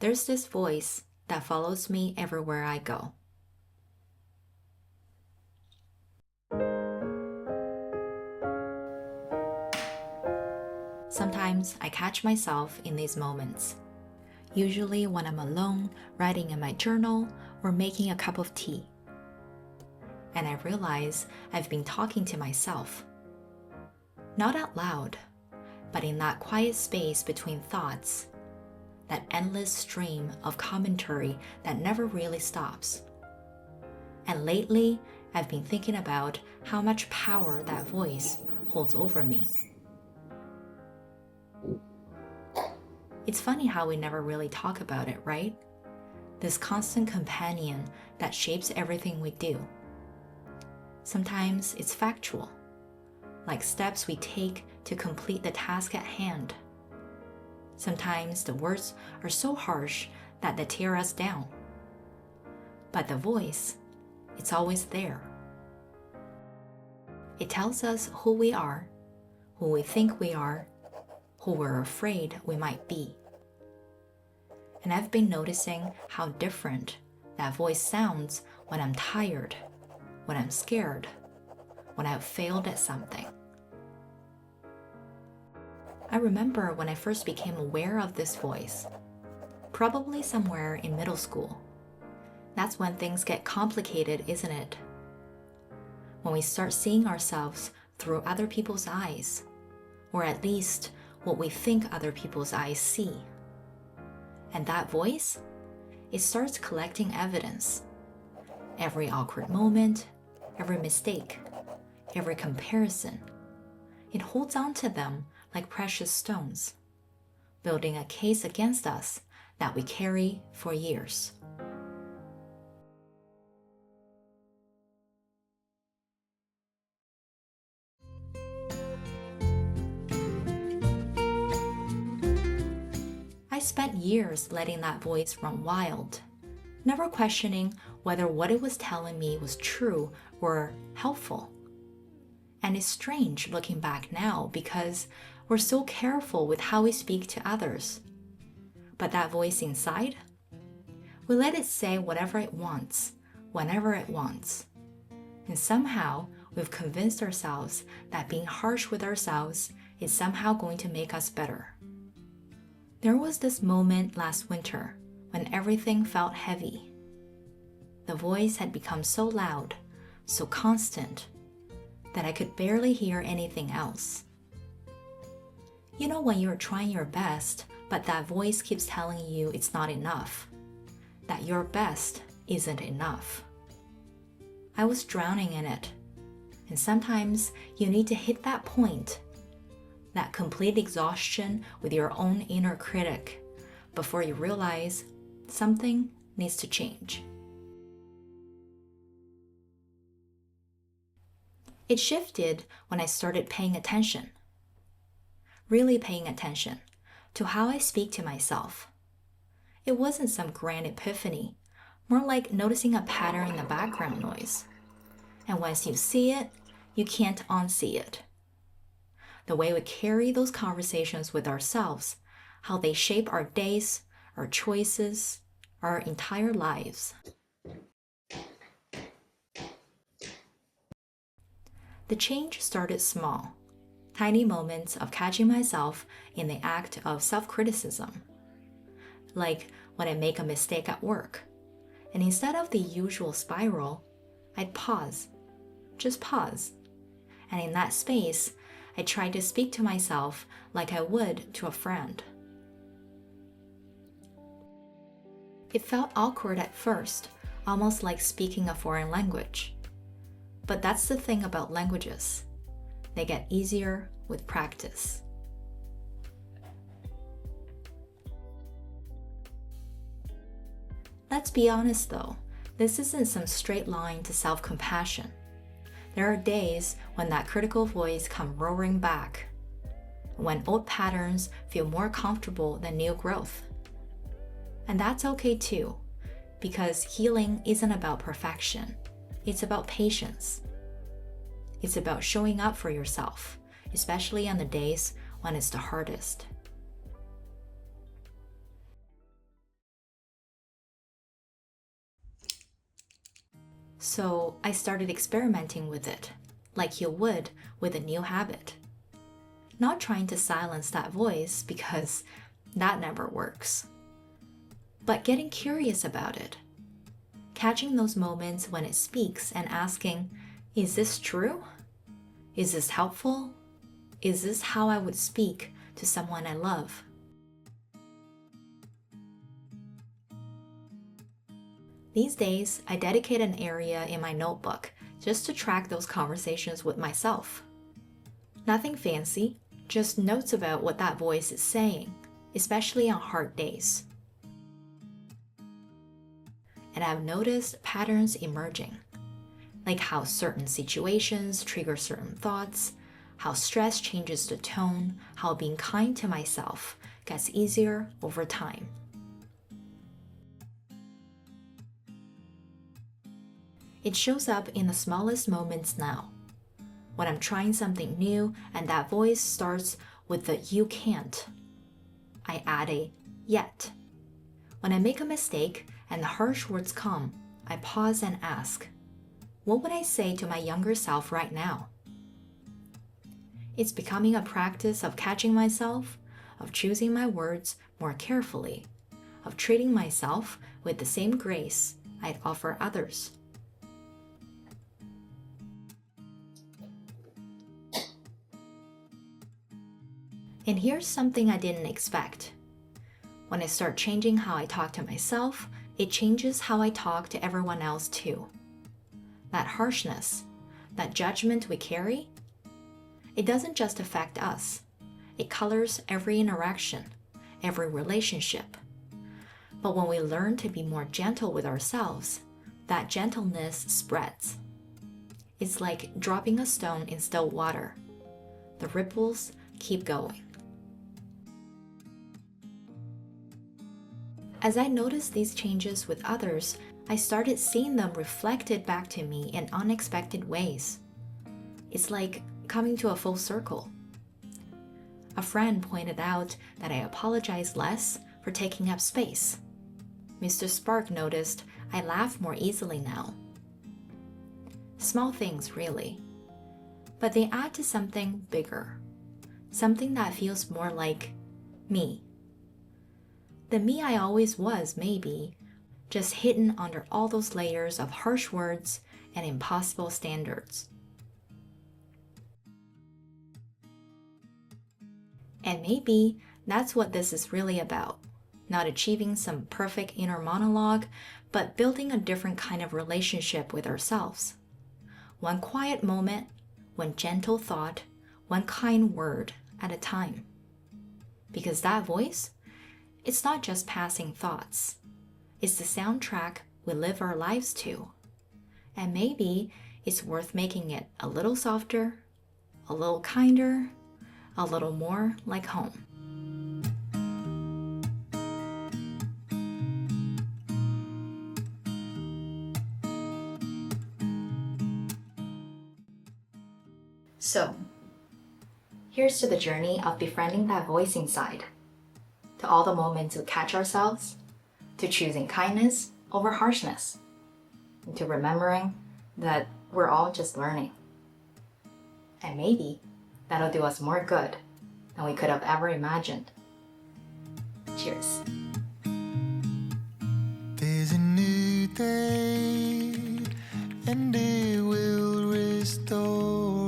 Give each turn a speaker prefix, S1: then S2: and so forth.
S1: There's this voice that follows me everywhere I go. Sometimes I catch myself in these moments, usually when I'm alone, writing in my journal, or making a cup of tea. And I realize I've been talking to myself. Not out loud, but in that quiet space between thoughts, that endless stream of commentary that never really stops. And lately, I've been thinking about how much power that voice holds over me. It's funny how we never really talk about it, right? This constant companion that shapes everything we do. Sometimes it's factual, like steps we take to complete the task at hand. Sometimes the words are so harsh that they tear us down. But the voice, it's always there. It tells us who we are, who we think we are, who we're afraid we might be. And I've been noticing how different that voice sounds when I'm tired, when I'm scared, when I've failed at something. I remember when I first became aware of this voice, probably somewhere in middle school. That's when things get complicated, isn't it? When we start seeing ourselves through other people's eyes, or at least what we think other people's eyes see. And that voice, it starts collecting evidence. Every awkward moment, every mistake, every comparison, it holds on to them like precious stones, building a case against us that we carry for years. I spent years letting that voice run wild, never questioning whether what it was telling me was true or helpful. And it's strange looking back now because we're so careful with how we speak to others. But that voice inside, we let it say whatever it wants, whenever it wants. And somehow we've convinced ourselves that being harsh with ourselves is somehow going to make us better. There was this moment last winter when everything felt heavy. The voice had become so loud, so constant, that I could barely hear anything else. You know when you're trying your best, but that voice keeps telling you it's not enough, that your best isn't enough. I was drowning in it, and sometimes you need to hit that point, that complete exhaustion with your own inner critic, before you realize something needs to change. It shifted when I started paying attention, really paying attention to how I speak to myself. It wasn't some grand epiphany, more like noticing a pattern in the background noise. And once you see it, you can't unsee it. The way we carry those conversations with ourselves, how they shape our days, our choices, our entire lives. The change started small, tiny moments of catching myself in the act of self-criticism. Like when I make a mistake at work, and instead of the usual spiral, I'd pause, just pause. And in that space, I tried to speak to myself like I would to a friend. It felt awkward at first, almost like speaking a foreign language. But that's the thing about languages. They get easier with practice. Let's be honest though, this isn't some straight line to self-compassion. There are days when that critical voice comes roaring back, when old patterns feel more comfortable than new growth. And that's okay too, because healing isn't about perfection. It's about patience. It's about showing up for yourself, especially on the days when it's the hardest. So I started experimenting with it, like you would with a new habit. Not trying to silence that voice because that never works, but getting curious about it. Catching those moments when it speaks and asking, is this true? Is this helpful? Is this how I would speak to someone I love? These days, I dedicate an area in my notebook just to track those conversations with myself. Nothing fancy, just notes about what that voice is saying, especially on hard days. And I've noticed patterns emerging, like how certain situations trigger certain thoughts, how stress changes the tone, how being kind to myself gets easier over time. It shows up in the smallest moments now. When I'm trying something new and that voice starts with the "you can't," I add a "yet." When I make a mistake and the harsh words come, I pause and ask, what would I say to my younger self right now? It's becoming a practice of catching myself, of choosing my words more carefully, of treating myself with the same grace I'd offer others. And here's something I didn't expect. When I start changing how I talk to myself, it changes how I talk to everyone else too. That harshness, that judgment we carry, it doesn't just affect us. It colors every interaction, every relationship. But when we learn to be more gentle with ourselves, that gentleness spreads. It's like dropping a stone in still water. The ripples keep going. As I noticed these changes with others, I started seeing them reflected back to me in unexpected ways. It's like coming to a full circle. A friend pointed out that I apologize less for taking up space. Mr. Spark noticed I laugh more easily now. Small things, really. But they add to something bigger. Something that feels more like me. The me I always was, maybe, just hidden under all those layers of harsh words and impossible standards. And maybe that's what this is really about. Not achieving some perfect inner monologue, but building a different kind of relationship with ourselves. One quiet moment, one gentle thought, one kind word at a time. Because that voice, it's not just passing thoughts. It's the soundtrack we live our lives to. And maybe it's worth making it a little softer, a little kinder, a little more like home. So, here's to the journey of befriending that voice inside, to all the moments we catch ourselves, to choosing kindness over harshness, and to remembering that we're all just learning. And maybe that'll do us more good than we could have ever imagined. Cheers.
S2: There's a new day, and it will restore